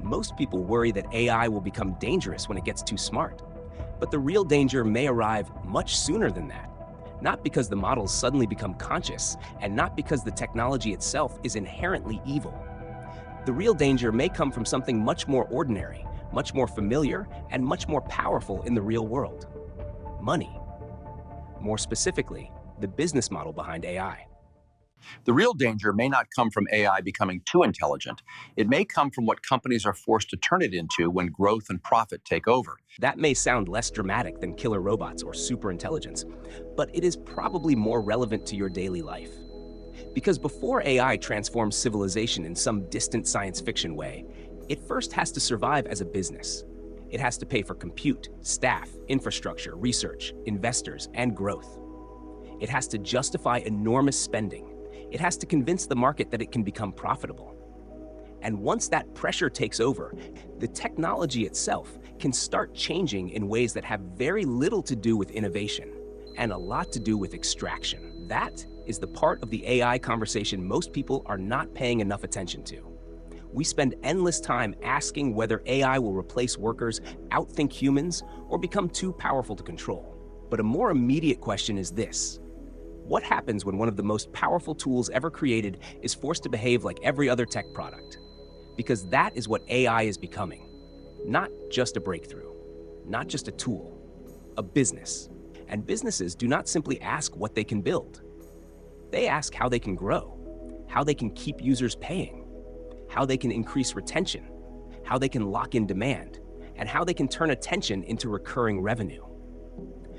Most people worry that AI will become dangerous when it gets too smart. But the real danger may arrive much sooner than that. Not because the models suddenly become conscious, and not because the technology itself is inherently evil. The real danger may come from something much more ordinary, much more familiar, and much more powerful in the real world: money. More specifically, the business model behind AI. The real danger may not come from AI becoming too intelligent. It may come from what companies are forced to turn it into when growth and profit take over. That may sound less dramatic than killer robots or superintelligence, but it is probably more relevant to your daily life. Because before AI transforms civilization in some distant science fiction way, it first has to survive as a business. It has to pay for compute, staff, infrastructure, research, investors, and growth. It has to justify enormous spending. It has to convince the market that it can become profitable. And once that pressure takes over, the technology itself can start changing in ways that have very little to do with innovation and a lot to do with extraction. That is the part of the AI conversation most people are not paying enough attention to. We spend endless time asking whether AI will replace workers, outthink humans, or become too powerful to control. But a more immediate question is this: what happens when one of the most powerful tools ever created is forced to behave like every other tech product? Because that is what AI is becoming. Not just a breakthrough, not just a tool, a business. And businesses do not simply ask what they can build. They ask how they can grow, how they can keep users paying, how they can increase retention, how they can lock in demand, and how they can turn attention into recurring revenue.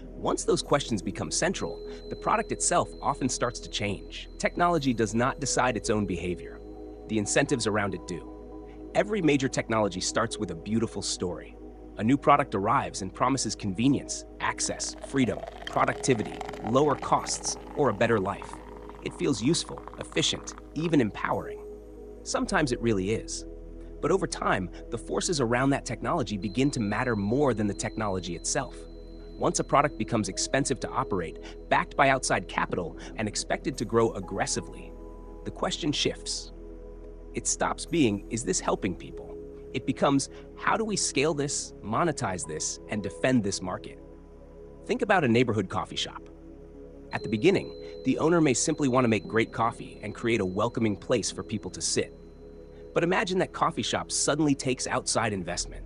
Once those questions become central, the product itself often starts to change. Technology does not decide its own behavior. The incentives around it do. Every major technology starts with a beautiful story. A new product arrives and promises convenience, access, freedom, productivity, lower costs, or a better life. It feels useful, efficient, even empowering. Sometimes it really is. But over time, the forces around that technology begin to matter more than the technology itself. Once a product becomes expensive to operate, backed by outside capital, and expected to grow aggressively, the question shifts. It stops being, is this helping people? It becomes, how do we scale this, monetize this, and defend this market? Think about a neighborhood coffee shop. At the beginning, the owner may simply want to make great coffee and create a welcoming place for people to sit. But imagine that coffee shop suddenly takes outside investment,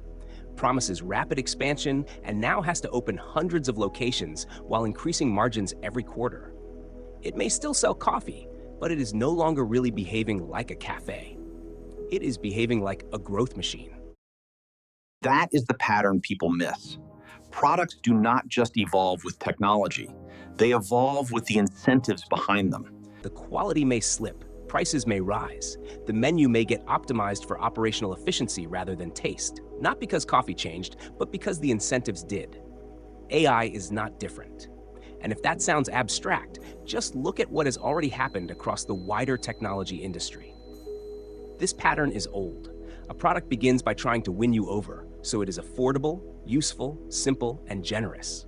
promises rapid expansion, and now has to open hundreds of locations while increasing margins every quarter. It may still sell coffee, but it is no longer really behaving like a cafe. It is behaving like a growth machine. That is the pattern people miss. Products do not just evolve with technology. They evolve with the incentives behind them. The quality may slip, prices may rise, the menu may get optimized for operational efficiency rather than taste. Not because coffee changed, but because the incentives did. AI is not different. And if that sounds abstract, just look at what has already happened across the wider technology industry. This pattern is old. A product begins by trying to win you over, so it is affordable, useful, simple, and generous.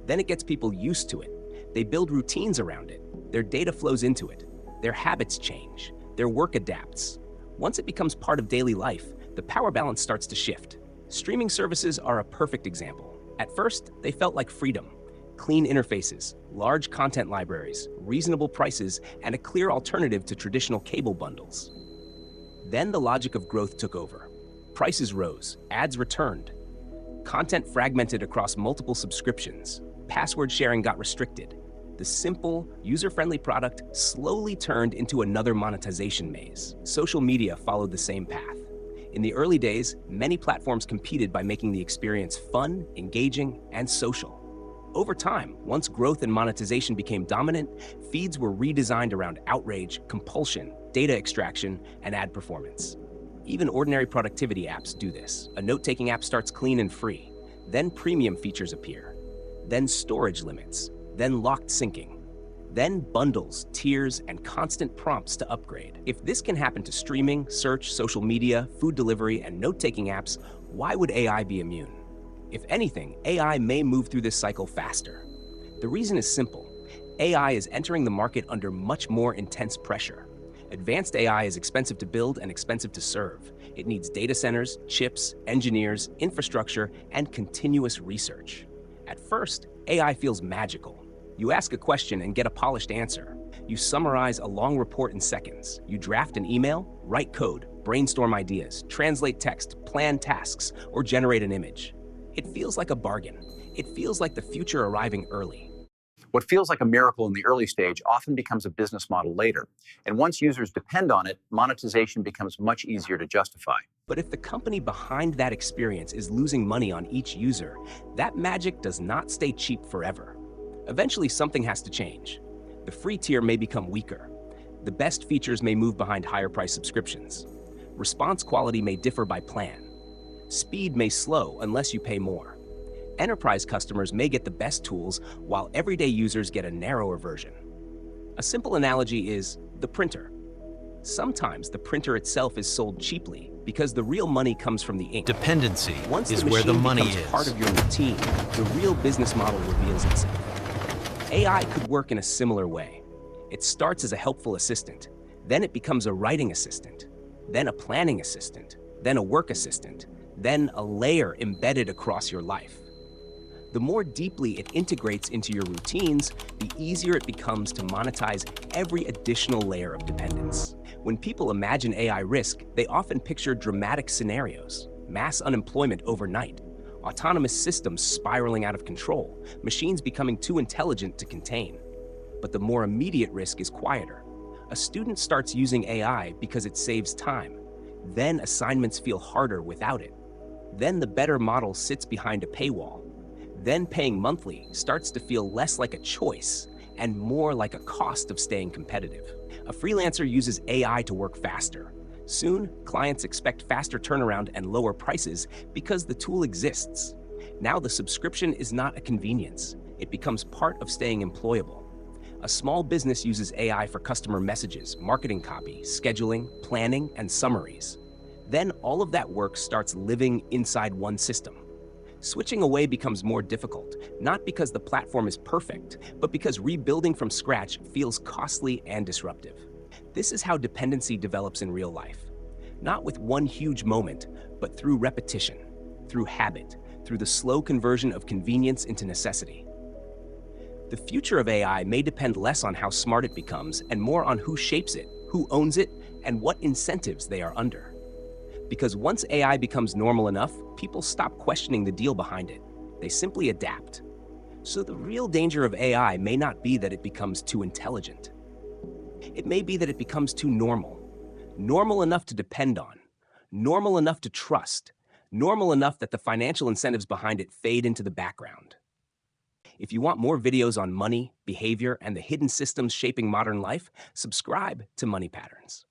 Then it gets people used to it. They build routines around it. Their data flows into it. Their habits change. Their work adapts. Once it becomes part of daily life, the power balance starts to shift. Streaming services are a perfect example. At first, they felt like freedom. Clean interfaces, large content libraries, reasonable prices, and a clear alternative to traditional cable bundles. Then the logic of growth took over. Prices rose, ads returned, content fragmented across multiple subscriptions, password sharing got restricted. The simple, user-friendly product slowly turned into another monetization maze. Social media followed the same path. In the early days, many platforms competed by making the experience fun, engaging, and social. Over time, once growth and monetization became dominant, feeds were redesigned around outrage, compulsion, data extraction, and ad performance. Even ordinary productivity apps do this. A note-taking app starts clean and free. Then premium features appear. Then storage limits. Then locked syncing. Then bundles, tiers, and constant prompts to upgrade. If this can happen to streaming, search, social media, food delivery, and note-taking apps, why would AI be immune? If anything, AI may move through this cycle faster. The reason is simple. AI is entering the market under much more intense pressure. Advanced AI is expensive to build and expensive to serve. It needs data centers, chips, engineers, infrastructure, and continuous research. At first, AI feels magical. You ask a question and get a polished answer. You summarize a long report in seconds. You draft an email, write code, brainstorm ideas, translate text, plan tasks, or generate an image. It feels like a bargain. It feels like the future arriving early. What feels like a miracle in the early stage often becomes a business model later. And once users depend on it, monetization becomes much easier to justify. But if the company behind that experience is losing money on each user, that magic does not stay cheap forever. Eventually, something has to change. The free tier may become weaker. The best features may move behind higher price subscriptions. Response quality may differ by plan. Speed may slow unless you pay more. Enterprise customers may get the best tools while everyday users get a narrower version. A simple analogy is the printer. Sometimes the printer itself is sold cheaply because the real money comes from the ink. Dependency Once is the where the machine money becomes is. part of your routine, the real business model reveals itself. AI could work in a similar way. It starts as a helpful assistant, then it becomes a writing assistant, then a planning assistant, then a work assistant, then a layer embedded across your life. The more deeply it integrates into your routines, the easier it becomes to monetize every additional layer of dependence. When people imagine AI risk, they often picture dramatic scenarios: mass unemployment overnight, autonomous systems spiraling out of control, machines becoming too intelligent to contain. But the more immediate risk is quieter. A student starts using AI because it saves time. Then assignments feel harder without it. Then the better model sits behind a paywall. Then paying monthly starts to feel less like a choice and more like a cost of staying competitive. A freelancer uses AI to work faster. Soon, clients expect faster turnaround and lower prices because the tool exists. Now the subscription is not a convenience. It becomes part of staying employable. A small business uses AI for customer messages, marketing copy, scheduling, planning, and summaries. Then all of that work starts living inside one system. Switching away becomes more difficult, not because the platform is perfect, but because rebuilding from scratch feels costly and disruptive. This is how dependency develops in real life. Not with one huge moment, but through repetition, through habit, through the slow conversion of convenience into necessity. The future of AI may depend less on how smart it becomes and more on who shapes it, who owns it, and what incentives they are under. Because once AI becomes normal enough, people stop questioning the deal behind it. They simply adapt. So the real danger of AI may not be that it becomes too intelligent. It may be that it becomes too normal. Normal enough to depend on. Normal enough to trust. Normal enough that the financial incentives behind it fade into the background. If you want more videos on money, behavior, and the hidden systems shaping modern life, subscribe to Money Patterns.